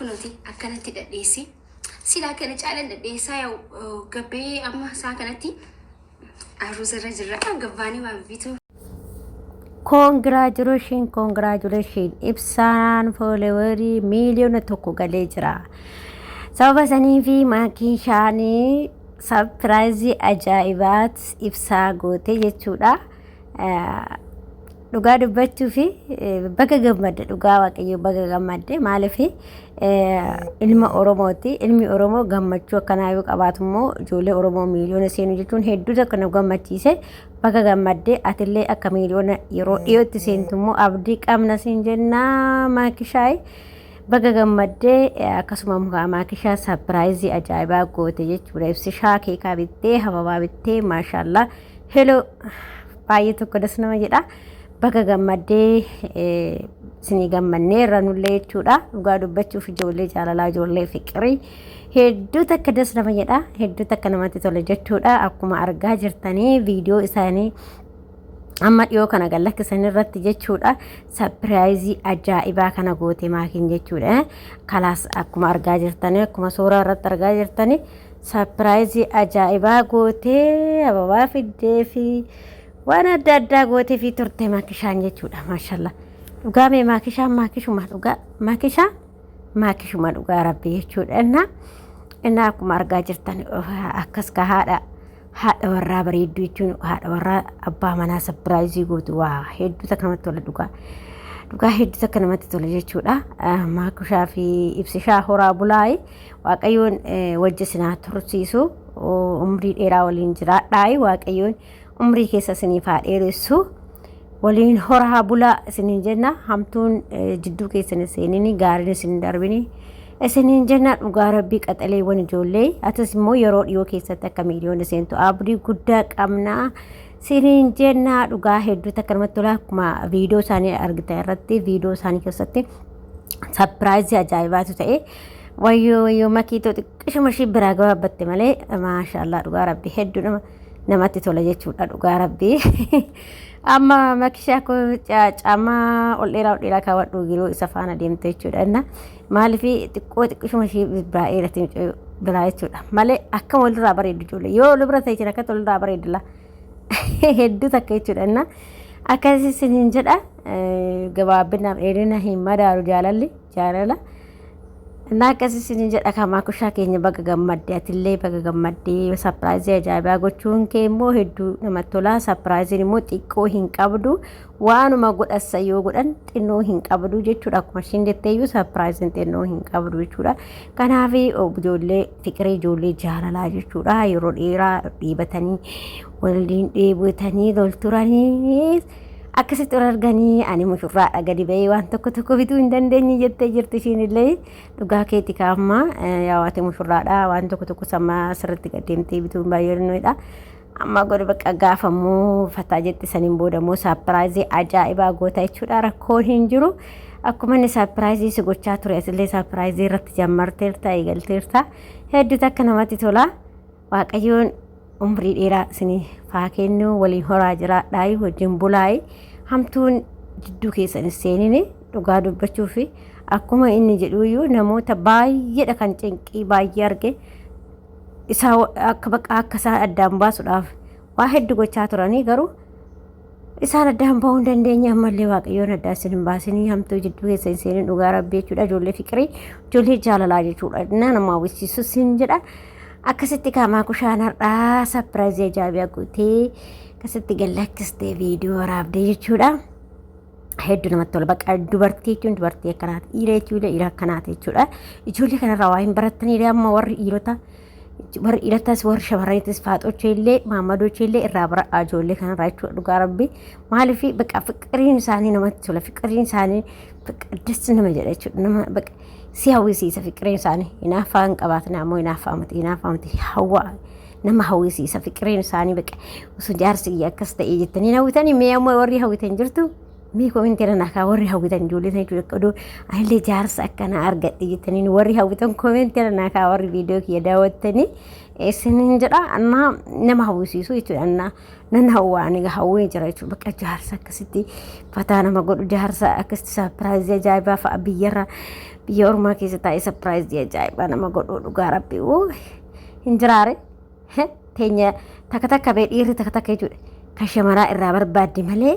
كنوتي أكنتي دقيسي سلا كانت على دقيسا يا قبي أما ساكنتي عروس الرجل قباني وبيتو Congratulations ibsaan followeri miliyoona tokko galee jira. Sababa sanii fi maakiin shaanii sarpiraayizii ajaa'ibaat ibsaa goote jechuudha. Dhugaa dubbachuu fi baga gammadde dhugaa waaqayyo baga gammadde maaliif ilma Oromooti. Ilmi Oromoo gammachuu akkanaa yoo qabaatu immoo ijoollee Oromoo miliyoona seenu jechuun hedduu tokko nu gammachiise. Baga gammadde atillee akka miliyoona yeroo dhiyootti seentu immoo abdii qabna siin jennaa maakishaay. Baga gammadde akkasuma maakishaa sarpiraayizii ajaa'ibaa goote jechuudha. Ibsishaa keekaa bittee hababaa bittee maashaallah heloo baay'ee tokko das nama jedha. Baga gammaddee sinii gammanneerra nullee jechuudha. Dhugaa dubbachuuf ijoollee jaalalaa ijoollee fiqirii hedduu takka das nama jedha. Hedduu takka namatti tola jechuudha. Akkuma argaa jirtanii viidiyoo isaanii amma dhiyoo kana gallakkisan irratti jechuudha. Sarpiraayizii ajaa'ibaa kana goote maakiin jechuudha. Kalaas akkuma argaa jirtanii akkuma suuraa irratti argaa jirtanii sarpiraayizii ajaa'ibaa gootee ababaa fiddee fi waan adda addaa gootee fi turte maakishaan jechuudha. Maashaallah. Dhugaa mee maakishuma dhugaa maakishuma dhugaa rabbi jechuudha. Inna akkuma argaa jirtan akkas ka haadha warraa bareedduu jechuun haadha warraa abbaa manaa sarpiraayizii gootu waa hedduu takka namatti tola dhugaa hedduu takka namatti tola jechuudha. Maakishaa fi ibsishaa horaa bulaayi waaqayyoon wajji sinaa tursiisu umrii dheeraa waliin jiraadhaayi waaqayyoon umrii keessa siniif haa dheeressu waliin horaa bulaa isiniin jenna. Hamtuun jidduu keessan seenini gaariin isin darbini isiniin jenna. Dhugaa rabbii qaxaleewwan ijoollee atis immoo yeroo dhiyoo keessatti akka miliyoona seentu abdii guddaa qabna isiniin jenna. Dhugaa hedduu takka namatti tola. Akkuma viidiyoo isaanii argitan irratti viidiyoo isaanii keessatti sarpiraayizii ajaa'ibaatu ta'e wayyoo makiitoo xiqqishuma ishii biraa gabaabbatte malee maashaallah dhugaa rabbii hedduu namatti tola jechuudha. Dhugaa rabbii amma maakishaa ko caamaa ol dheeraa kaawwadhu yeroo isa faana deemte jechuudha. Maaliif xiqqishuma ishii biraa jechuudha malee akka walirraa bareedu ijoollee yoo libra ta'e jira akka walirraa bareedula hedduu takka jechuudha. Akkasii isiniin jedha. Gabaabinaaf dheerina hin madaalu jaalala. Akkasii isiniin jedha kan maakishaa keenya baga gammaddee atillee baga gammaddee sarpiraayizii ajaa'ibaa gochuun kee immoo hedduu namatti tola. Sarpiraayiziin immoo xiqqoo hin qabdu waanuma godhassa yoo godhan xinnoo hin qabdu jechuudha. Akkuma ishiin jetteeyyuu sarpiraayiziin xinnoo hin qabdu jechuudha. Kanaaf ijoollee fiqirii ijoollee jaalalaa jechuudha. Yeroo dheeraa dhiibatanii waliin dheebotanii lolturanii akkasitti ol arganii ani mushurraadha gadi ba'ee waan tokko bituu hin dandeenye jettee jirti ishiin illee dhugaa keetti kaa'amma yaawate mushurraadha waan tokko sammaa sirriitti gaddeemtee bituu baay'eenidha. Amma godhu bakka gaafammoo fataa jetti saniin boodammoo sarpiraayizii ajaa'ibaa goota jechuudha. Rakkoon hin jiru. Akkuma inni sarpiraayizii si gochaa ture asillee sarpiraayizii irratti jammarteerta eegalteerta hedduu takka namatti tola. Waaqayyoon umrii dheeraa isinii faa kennu waliin horaa jiraadhaayi wajjin bulaayi hamtuun jidduu keessan seenini dhugaa dubbachuu fi akkuma inni jedhuyyuu namoota baay'eedha kan cinqii baay'ee arge isaa akka isaan addaan baasuudhaaf waa hedduu gochaa turanii garuu isaan addaan bahuu hin dandeenye. Ammallee waaqayyoon addaan isin hin baasinii hamtuu jidduu keessan seenin dhugaa rabbii jechuudha. Ijoollee fiqirii ijoollee jaalalaa jechuudha. Nama hawwisiisu sin jedha. Akkasitti kaamaa kushaan har'aa sarpiraayizii ajaa'ibaa gootee akkasitti gallakkistee viidiyoo waraabdee jechuudha. Hedduu namatti tola. Bakka dubartii jechuun dubartii akkanaati. Dhiira jechuun dhiira akkanaati jechuudha. Ijoollee kanarraa waa hin barattanii amma warri dhiirotas warri shamarraniitis faaxochee illee maammadochee illee irraa baradhaa ijoollee kanarraa jechuudha. Dhugaa rabbii maaliif bakka fiqiriin isaanii namatti tola. Fiqiriin isaanii dassi nama jedha jechuudha. Nama bakka si hawwisiisa fiqiriin isaanii hinaaffaa hin qabaatan ammoo hinaaffaa miti hawwa nama hawwisiisa fiqiriin isaanii bakka osoo jaarsi akkas ta'ee jettanii hawwitanii mee ammoo warri hawwitan jirtu mee komintii irra naakaa warri hawwitan ijoollee sana jechuudha. Oduu anillee jaarsa akkana argadhe jettanii warri hawwitan komintii irra naakaa warri viidiyoo kiyya daawwattanii isiniin jedha. Nama hawwisiisu jechuudha. Nan hawwaa ani hawwee jira jechuudha. Bakka jaarsa akkasitti fataa nama godhu jaarsa akkasitti sarpiraayizii ajaa'ibaa fa'a biyyarra biyya ormaa keessa taa'ee sapiraayizii ajaa'ibaa nama godhuu dhugaa rabbi hin jiraare teenya takka bee dhiirri takka jechuudha kan shamaraa irraa barbaadde malee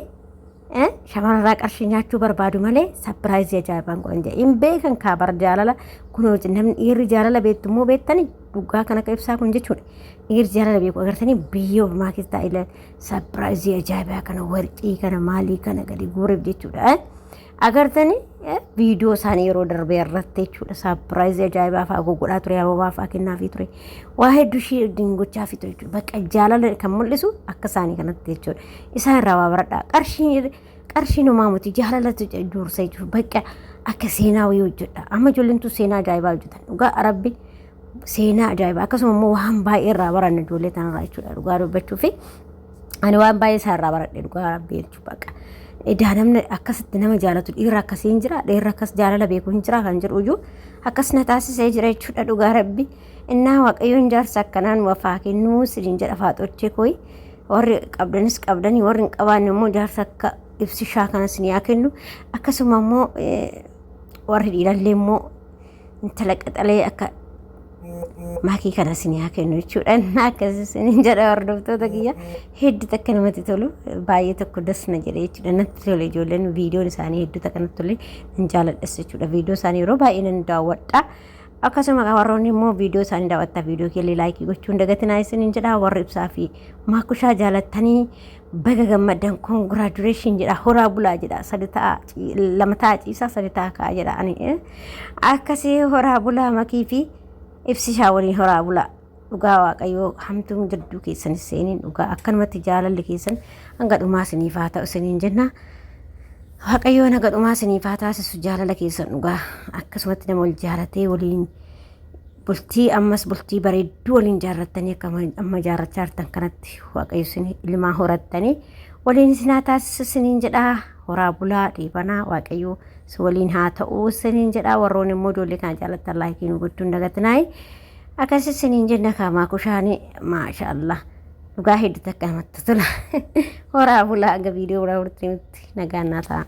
shamarraa qarshii nyaachuu barbaadu malee sapiraayizii ajaa'ibaan godhan jedhe hin beekan kaabar jaalala kunoo namni dhiirri jaalala beektu immoo beektanii dhugaa kan akka ibsaa kun jechuudha dhiirri jaalala beeku agartanii biyya ormaa keessa taa'ee sapiraayizii ajaa'ibaa kana warqii kana maalii kana gadi guureef jechuudha agartanii viidiyoo isaanii yeroo darbee irratti jechuudha sapiraayizii ajaa'ibaa fa'aa godhaa ture ababaa fa'aa kennaafii ture waa hedduu ishee dingochaafii ture jechuudha bakka jaalala kan mul'isu akka isaanii kanatti jechuudha isaan irraa waa baradhaa qarshii numaa muti jaalalatu dursa jechuudha bakka akka seenaa wayii hojjedha amma ijoolleen seenaa ajaa'ibaa hojjetan dhugaa rabbi seenaa ajaa'ibaa akkasuma immoo waan baay'ee irraa baranna ijoollee tanarraa jechuudha dhugaa dubbachuu fi ani waan baay'ee isaa irraa baradhe dhugaa rabbi jechuudha bakka edaa namni akkasitti nama jaalatu dhiirri akkasii hin jira dhiirri akkas jaalala beeku hin jira kan jedhu iyyuu akkas na taasisee jira jechuudha dhugaa rabbi innaa waaqayyoon jaarsa akkanaan wafaa kennuu siniin jedha faaxochee kooyi warri qabdanis qabdanii warri hin qabaanne immoo jaarsa akka ibsishaa kanas ni haa kennu akkasuma immoo warri dhiirallee immoo intala qaxalee akka maakii kanas ni haa kennu jechuudha akkasii siniin jedha hordoftoota kiyya hedduu takka namatti tolu baay'ee tokko dasna jedhe jechuudha natti tole ijoolleen viidiyoon isaanii hedduu takka natti tole nan jaaladhas jechuudha viidiyoo isaanii yeroo baay'ee nan daawwadha akkasuma warroonni immoo viidiyoo isaanii daawwattaa viidiyoo keellee laayikii gochuun dagatinaa isiniin jedha warri ibsaa fi maakushaa jaalattanii baga gammadan koongiraajuleeshin jedha horaa bulaa jedha lama ta'a ciisaa sadi ta'a ka'a jedha ani akkasii horaa bulaa makii fi ibsishaa waliin horaa bulaa dhugaa waaqayyoo hamtuun jidduu keessan seeniin dhugaa akkanumatti jaalalli keessan hanga dhumaa isiniif haa ta'u isiniin jenna waaqayyoo hanga dhumaa isiniif haa taasisu jaalala keessan dhugaa akkasumatti nama wal jaalatee waliin bultii ammas bultii bareedduu waliin jaarrattanii akka amma jaarrachaa jirtan kanatti waaqayyo isin ilmaa horattanii waliin isin haa taasisu isiniin jedhaa horaa bulaa dhiibanaa waaqayyoo waliin haa ta'u isiniin jedhaa warroon immoo ijoollee kana jaalattan laayikii nu gochuun dagatinaa akkasii isiniin jenna kaamaa kushaanii maashaallah dhugaa hedduu takka namatti tola horaa bulaa aga viidiyoo biraa walitti nagaan naa ta'a.